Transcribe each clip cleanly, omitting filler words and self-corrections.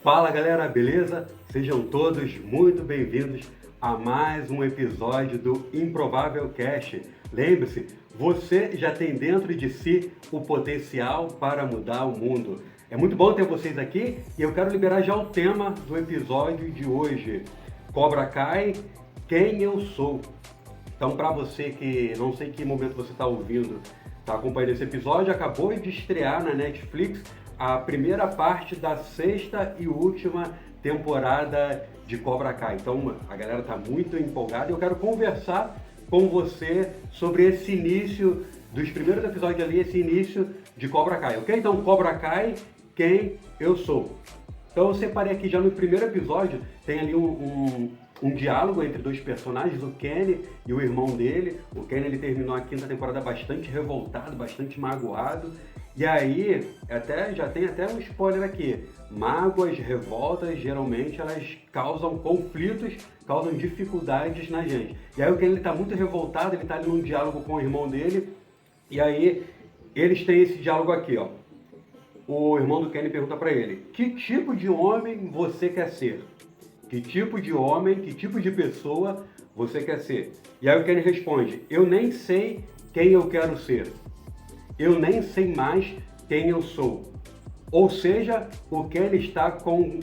Fala galera, beleza? Sejam todos muito bem-vindos a mais um episódio do Improvável Cast. Lembre-se, você já tem dentro de si o potencial para mudar o mundo. É muito bom ter vocês aqui e eu quero liberar já o tema do episódio de hoje. Cobra Kai, quem eu sou? Então, para você que não sei que momento você está ouvindo, está acompanhando esse episódio, acabou de estrear na Netflix a primeira parte da sexta e última temporada de Cobra Kai. Então, a galera está muito empolgada e eu quero conversar com você sobre esse início dos primeiros episódios ali, esse início de Cobra Kai, ok? Então, Cobra Kai, quem eu sou? Então, eu separei aqui já no primeiro episódio, tem ali um diálogo entre dois personagens, o Kenny e o irmão dele. O Kenny ele terminou a quinta temporada bastante revoltado, bastante magoado. E aí, já tem até um spoiler aqui. Mágoas, revoltas, geralmente elas causam conflitos, causam dificuldades na gente. E aí o Kenny está muito revoltado, ele está ali num diálogo com o irmão dele. E aí eles têm esse diálogo aqui, ó. O irmão do Kenny pergunta para ele: que tipo de homem você quer ser? Que tipo de homem, que tipo de pessoa você quer ser? E aí o Kenny responde: eu nem sei quem eu quero ser. Eu nem sei mais quem eu sou. Ou seja, o Kenny está com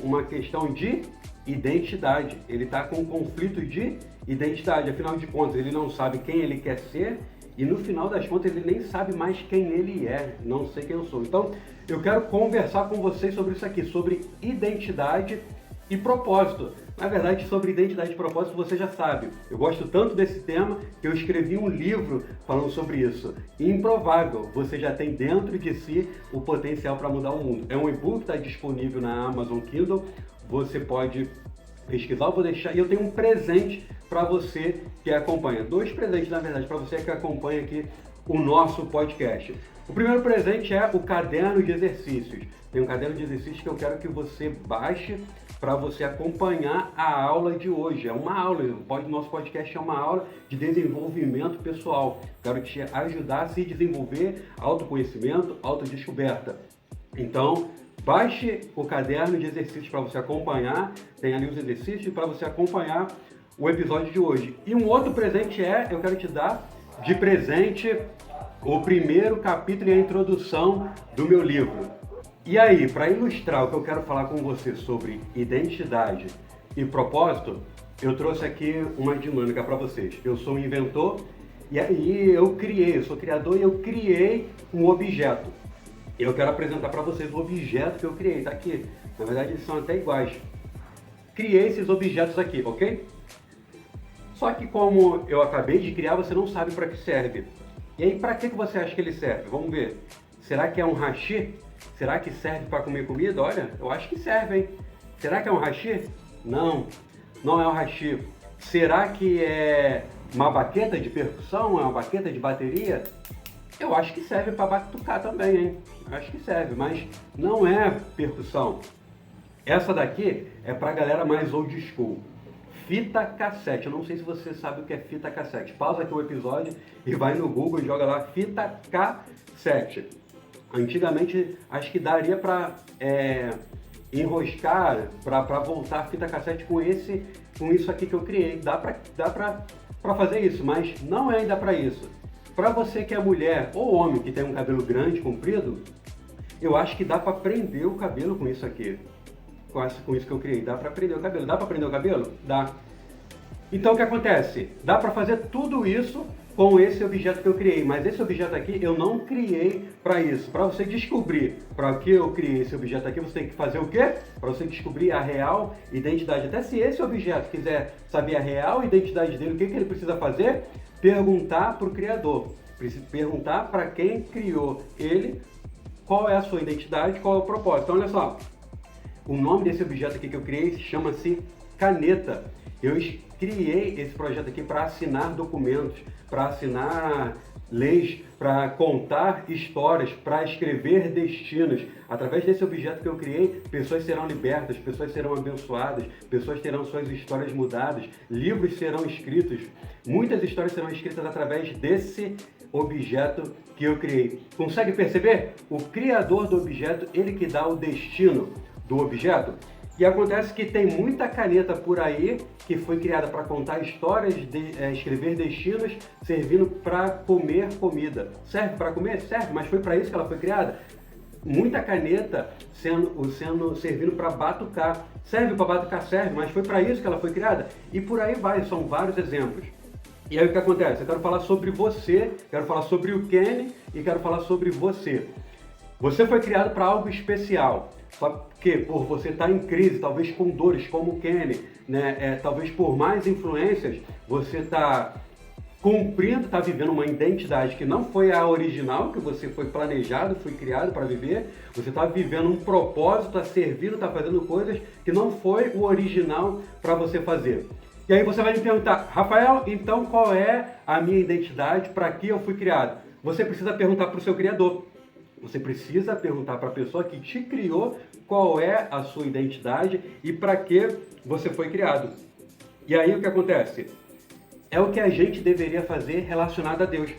uma questão de identidade. Ele está com um conflito de identidade. Afinal de contas, ele não sabe quem ele quer ser e no final das contas ele nem sabe mais quem ele é. Não sei quem eu sou. Então, eu quero conversar com vocês sobre isso aqui, sobre identidade e propósito. Na verdade, sobre identidade e propósito você já sabe. Eu gosto tanto desse tema que eu escrevi um livro falando sobre isso. Improvável, você já tem dentro de si o potencial para mudar o mundo. É um e-book que está disponível na Amazon Kindle. Você pode pesquisar, eu vou deixar. E eu tenho um presente para você que acompanha. 2 presentes, na verdade, para você que acompanha aqui o nosso podcast. O primeiro presente é o caderno de exercícios. Tem um caderno de exercícios que eu quero que você baixe para você acompanhar a aula de hoje. É uma aula, nosso podcast é uma aula de desenvolvimento pessoal. Quero te ajudar a se desenvolver, autoconhecimento, autodescoberta. Então, baixe o caderno de exercícios para você acompanhar, tem ali os exercícios para você acompanhar o episódio de hoje. E um outro presente eu quero te dar de presente o primeiro capítulo e a introdução do meu livro. E aí, para ilustrar o que eu quero falar com você sobre identidade e propósito, eu trouxe aqui uma dinâmica para vocês. Eu sou um inventor e aí eu sou criador e eu criei um objeto. Eu quero apresentar para vocês o objeto que eu criei, tá aqui. Na verdade, eles são até iguais. Criei esses objetos aqui, ok? Só que como eu acabei de criar, você não sabe para que serve. E aí, para que você acha que ele serve? Vamos ver. Será que é um hashi? Será que serve para comer comida? Olha, eu acho que serve, hein? Será que é um hashi? Não, não é um hashi. Será que é uma baqueta de percussão? É uma baqueta de bateria? Eu acho que serve para batucar também, hein? Eu acho que serve, mas não é percussão. Essa daqui é para a galera mais old school. Fita cassete. Eu não sei se você sabe o que é fita cassete. Pausa aqui o episódio e vai no Google e joga lá fita cassete. Antigamente, acho que daria para enroscar, para voltar a fita cassete com isso aqui que eu criei. Dá para fazer isso, mas não é ainda para isso. Para você que é mulher ou homem que tem um cabelo grande, comprido, eu acho que dá para prender o cabelo com isso aqui. Com isso que eu criei. Dá para prender o cabelo. Dá para prender o cabelo? Dá. Então, o que acontece? Dá para fazer tudo isso com esse objeto que eu criei, mas esse objeto aqui eu não criei para isso. Para você descobrir para que eu criei esse objeto aqui, você tem que fazer o quê? Para você descobrir a real identidade. Até se esse objeto quiser saber a real identidade dele, o que ele precisa fazer? Perguntar para o criador. Perguntar para quem criou ele qual é a sua identidade, qual é o propósito. Então, olha só. O nome desse objeto aqui que eu criei chama-se caneta. Eu criei esse projeto aqui para assinar documentos, para assinar leis, para contar histórias, para escrever destinos. Através desse objeto que eu criei, pessoas serão libertas, pessoas serão abençoadas, pessoas terão suas histórias mudadas, livros serão escritos. Muitas histórias serão escritas através desse objeto que eu criei. Consegue perceber? O criador do objeto, ele que dá o destino. do objeto. E acontece que tem muita caneta por aí que foi criada para contar histórias, escrever destinos, servindo para comer comida. Serve para comer? Serve, mas foi para isso que ela foi criada? Muita caneta servindo para batucar. Serve para batucar? Serve, mas foi para isso que ela foi criada? E por aí vai, são vários exemplos. E aí o que acontece? Eu quero falar sobre você, quero falar sobre o Kenny e quero falar sobre você. Você foi criado para algo especial. Só que por você estar em crise, talvez com dores como o Kenny, né? Talvez por mais influências, você está cumprindo, está vivendo uma identidade que não foi a original, que você foi planejado, foi criado para viver. Você está vivendo um propósito, está servindo, está fazendo coisas que não foi o original para você fazer. E aí você vai me perguntar, Rafael, então qual é a minha identidade, para que eu fui criado? Você precisa perguntar para o seu Criador. Você precisa perguntar para a pessoa que te criou qual é a sua identidade e para que você foi criado. E aí o que acontece? É o que a gente deveria fazer relacionado a Deus.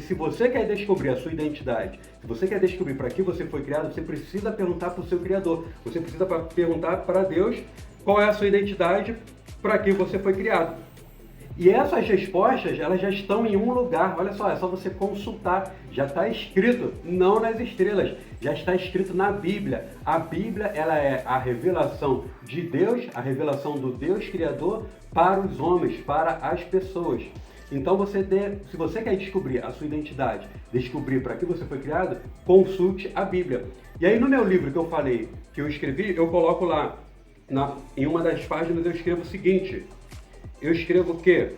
Se você quer descobrir a sua identidade, se você quer descobrir para que você foi criado, você precisa perguntar para o seu Criador. Você precisa perguntar para Deus qual é a sua identidade, para que você foi criado. E essas respostas, elas já estão em um lugar. Olha só, é só você consultar. Já está escrito, não nas estrelas, já está escrito na Bíblia. A Bíblia, ela é a revelação de Deus, a revelação do Deus Criador para os homens, para as pessoas. Então, se você quer descobrir a sua identidade, descobrir para que você foi criado, consulte a Bíblia. E aí, no meu livro que eu falei, que eu escrevi, eu coloco lá, em uma das páginas, eu escrevo o seguinte. Eu escrevo que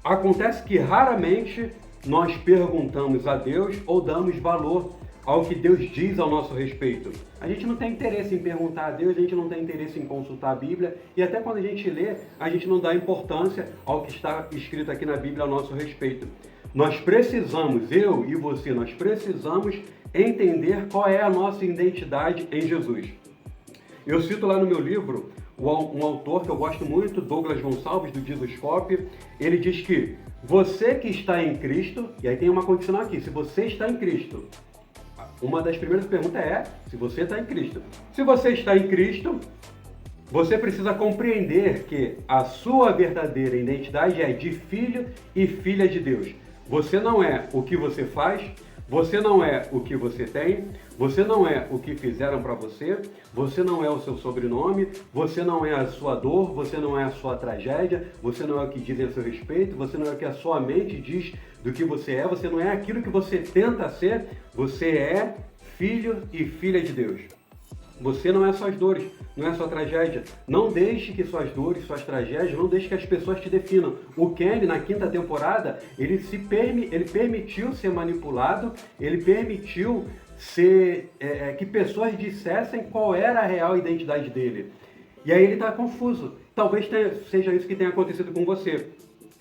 acontece que raramente nós perguntamos a Deus ou damos valor ao que Deus diz ao nosso respeito. A gente não tem interesse em perguntar a Deus, a gente não tem interesse em consultar a Bíblia e até quando a gente lê, a gente não dá importância ao que está escrito aqui na Bíblia ao nosso respeito. Nós precisamos, eu e você, nós precisamos entender qual é a nossa identidade em Jesus. Eu cito lá no meu livro um autor que eu gosto muito, Douglas Gonçalves, do Jesuscope. Ele diz que você que está em Cristo, e aí tem uma condicional aqui, se você está em Cristo, uma das primeiras perguntas é se você está em Cristo. Se você está em Cristo, você precisa compreender que a sua verdadeira identidade é de filho e filha de Deus. Você não é o que você faz, você não é o que você tem, você não é o que fizeram para você, você não é o seu sobrenome, você não é a sua dor, você não é a sua tragédia, você não é o que dizem a seu respeito, você não é o que a sua mente diz do que você é, você não é aquilo que você tenta ser, você é filho e filha de Deus. Você não é suas dores, não é sua tragédia. Não deixe que suas dores, suas tragédias, não deixe que as pessoas te definam. O Kenny, na 5ª temporada, ele permitiu ser manipulado, ele permitiu que pessoas dissessem qual era a real identidade dele. E aí ele está confuso. Talvez seja isso que tenha acontecido com você.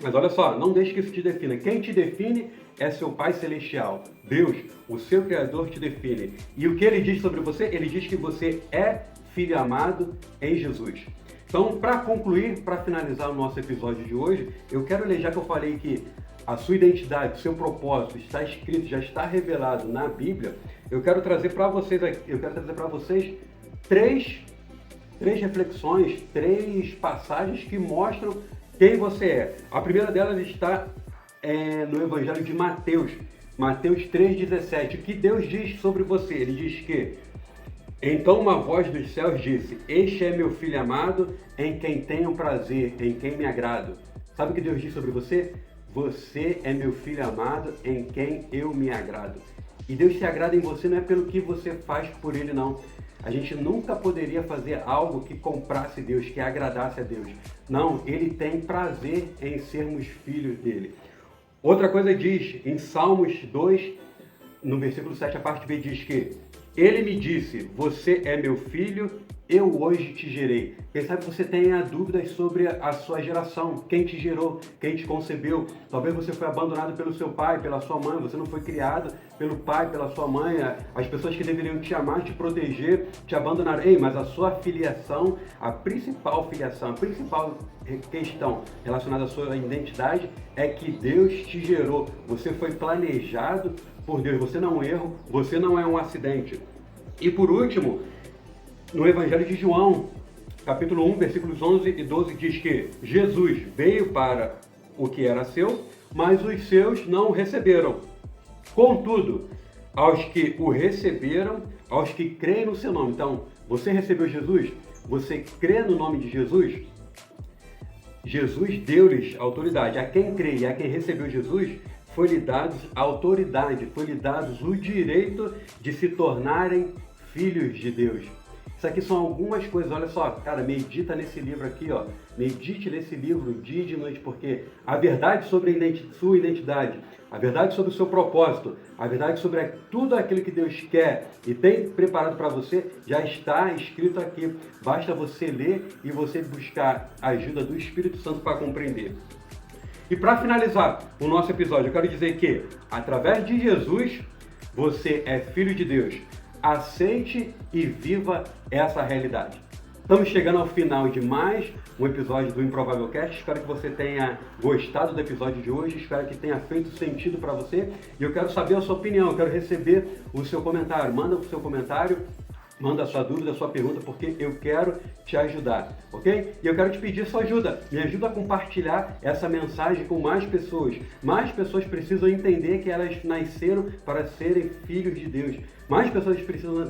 Mas olha só, não deixe que isso te defina. Quem te define é seu Pai Celestial. Deus, o seu Criador, te define. E o que ele diz sobre você? Ele diz que você é filho amado em Jesus. Então, para concluir, para finalizar o nosso episódio de hoje, eu quero ler, já que eu falei que a sua identidade, o seu propósito está escrito, já está revelado na Bíblia, eu quero trazer para vocês três reflexões, 3 passagens que mostram quem você é. A primeira delas está no Evangelho de Mateus, Mateus 3,17. O que Deus diz sobre você? Ele diz que então uma voz dos céus disse: este é meu filho amado, em quem tenho prazer, em quem me agrado. Sabe o que Deus diz sobre você? Você é meu filho amado, em quem eu me agrado. E Deus se agrada em você não é pelo que você faz por Ele, não. A gente nunca poderia fazer algo que comprasse Deus, que agradasse a Deus. Não, Ele tem prazer em sermos filhos dEle. Outra coisa diz, em Salmos 2, no versículo 7, a parte B diz que Ele me disse, você é meu filho, eu hoje te gerei. Quem sabe você tenha dúvidas sobre a sua geração, quem te gerou, quem te concebeu. Talvez você foi abandonado pelo seu pai, pela sua mãe, você não foi criado pelo pai, pela sua mãe. As pessoas que deveriam te amar, te proteger, te abandonaram. Ei, mas a sua filiação, a principal questão relacionada à sua identidade é que Deus te gerou. Você foi planejado por Deus, você não é um erro, você não é um acidente. E por último, No Evangelho de João, capítulo 1, versículos 11 e 12, diz que Jesus veio para o que era seu, mas os seus não o receberam. Contudo, aos que o receberam, aos que creem no seu nome. Então, você recebeu Jesus? Você crê no nome de Jesus? Jesus deu-lhes autoridade. A quem crê e a quem recebeu Jesus, foi-lhe dado a autoridade, foi-lhe dado o direito de se tornarem filhos de Deus. Isso aqui são algumas coisas, olha só, cara, medita nesse livro aqui, ó. Medite nesse livro dia e de noite, porque a verdade sobre a sua identidade, a verdade sobre o seu propósito, a verdade sobre tudo aquilo que Deus quer e tem preparado para você, já está escrito aqui. Basta você ler e você buscar a ajuda do Espírito Santo para compreender. E para finalizar o nosso episódio, eu quero dizer que, através de Jesus, você é filho de Deus. Aceite e viva essa realidade. Estamos chegando ao final de mais um episódio do Improvável Cast. Espero que você tenha gostado do episódio de hoje. Espero que tenha feito sentido para você. E eu quero saber a sua opinião. Eu quero receber o seu comentário. Manda o seu comentário. Manda a sua dúvida, a sua pergunta, porque eu quero te ajudar, ok? E eu quero te pedir sua ajuda. Me ajuda a compartilhar essa mensagem com mais pessoas. Mais pessoas precisam entender que elas nasceram para serem filhos de Deus. Mais pessoas precisam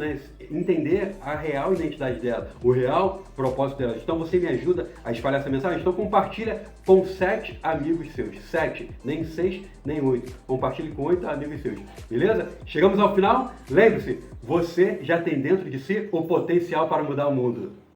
entender a real identidade dela, o real propósito delas. Então você me ajuda a espalhar essa mensagem? Então compartilha com 7 amigos seus. 7, nem 6, nem 8. Compartilhe com 8 amigos seus. Beleza? Chegamos ao final. Lembre-se, você já tem dentro de si o potencial para mudar o mundo.